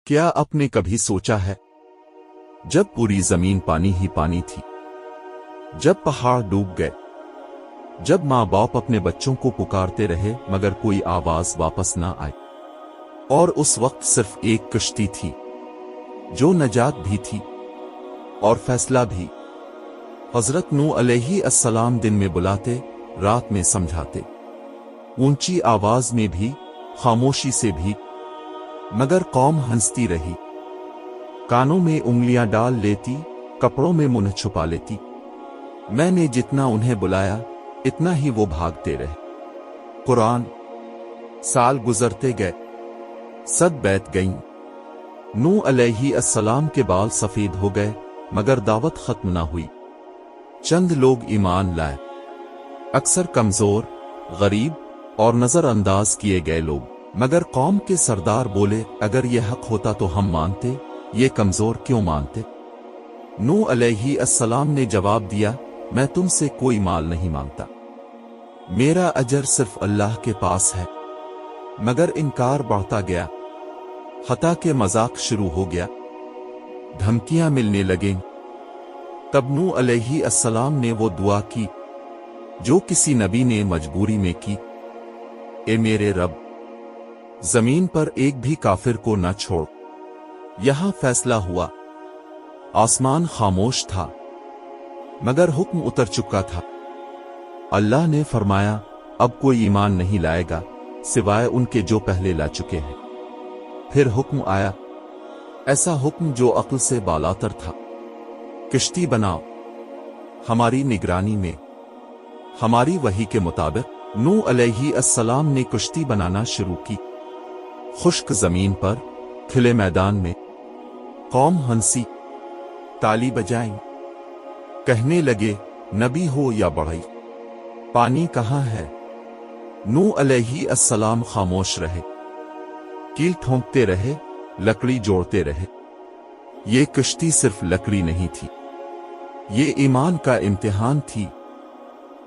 کیا آپ نے کبھی سوچا ہے جب پوری زمین پانی ہی پانی تھی، جب پہاڑ ڈوب گئے، جب ماں باپ اپنے بچوں کو پکارتے رہے مگر کوئی آواز واپس نہ آئی، اور اس وقت صرف ایک کشتی تھی جو نجات بھی تھی اور فیصلہ بھی۔ حضرت نوح علیہ السلام دن میں بلاتے، رات میں سمجھاتے، اونچی آواز میں بھی، خاموشی سے بھی، مگر قوم ہنستی رہی، کانوں میں انگلیاں ڈال لیتی، کپڑوں میں منہ چھپا لیتی۔ میں نے جتنا انہیں بلایا اتنا ہی وہ بھاگتے رہے۔ قرآن۔ سال گزرتے گئے، صد بیت گئیں، نوح علیہ السلام کے بال سفید ہو گئے مگر دعوت ختم نہ ہوئی۔ چند لوگ ایمان لائے، اکثر کمزور، غریب اور نظر انداز کیے گئے لوگ، مگر قوم کے سردار بولے اگر یہ حق ہوتا تو ہم مانتے، یہ کمزور کیوں مانتے؟ نوح علیہ السلام نے جواب دیا، میں تم سے کوئی مال نہیں مانگتا، میرا اجر صرف اللہ کے پاس ہے۔ مگر انکار بڑھتا گیا، حتیٰ کہ مذاق شروع ہو گیا، دھمکیاں ملنے لگیں۔ تب نوح علیہ السلام نے وہ دعا کی جو کسی نبی نے مجبوری میں کی، اے میرے رب، زمین پر ایک بھی کافر کو نہ چھوڑ۔ یہاں فیصلہ ہوا، آسمان خاموش تھا مگر حکم اتر چکا تھا۔ اللہ نے فرمایا اب کوئی ایمان نہیں لائے گا سوائے ان کے جو پہلے لا چکے ہیں۔ پھر حکم آیا، ایسا حکم جو عقل سے بالاتر تھا، کشتی بناؤ ہماری نگرانی میں، ہماری وحی کے مطابق۔ نوح علیہ السلام نے کشتی بنانا شروع کی، خشک زمین پر، کھلے میدان میں۔ قوم ہنسی، تالی بجائیں، کہنے لگے نبی ہو یا بڑھئی، پانی کہاں ہے؟ نوح علیہ السلام خاموش رہے، کیل ٹھونکتے رہے، لکڑی جوڑتے رہے۔ یہ کشتی صرف لکڑی نہیں تھی، یہ ایمان کا امتحان تھی۔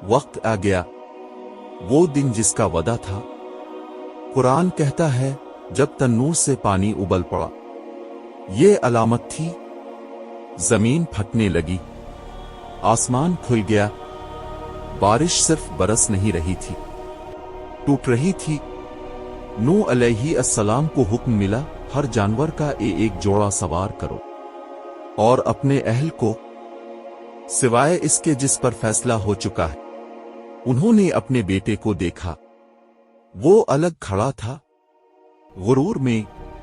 وقت آ گیا، وہ دن جس کا وعدہ تھا۔ قرآن کہتا ہے جب تنور سے پانی ابل پڑا، یہ علامت تھی۔ زمین پھٹنے لگی، آسمان کھل گیا، بارش صرف برس نہیں رہی تھی، ٹوٹ رہی تھی۔ نوح علیہ السلام کو حکم ملا ہر جانور کا ایک جوڑا سوار کرو، اور اپنے اہل کو، سوائے اس کے جس پر فیصلہ ہو چکا ہے۔ انہوں نے اپنے بیٹے کو دیکھا، وہ الگ کھڑا تھا۔ غرور میں،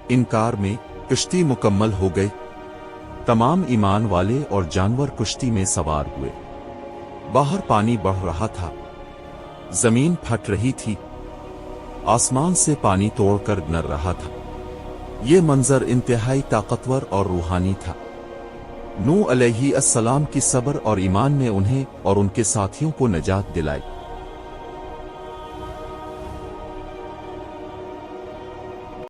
انکار میں کشتی مکمل ہو گئی۔ تمام ایمان والے اور جانور کشتی میں سوار ہوئے۔ باہر پانی بڑھ رہا تھا، زمین پھٹ رہی تھی، آسمان سے پانی توڑ کر گر رہا تھا۔ یہ منظر انتہائی طاقتور اور روحانی تھا۔ نوح علیہ السلام کی صبر اور ایمان نے انہیں اور ان کے ساتھیوں کو نجات دلائی۔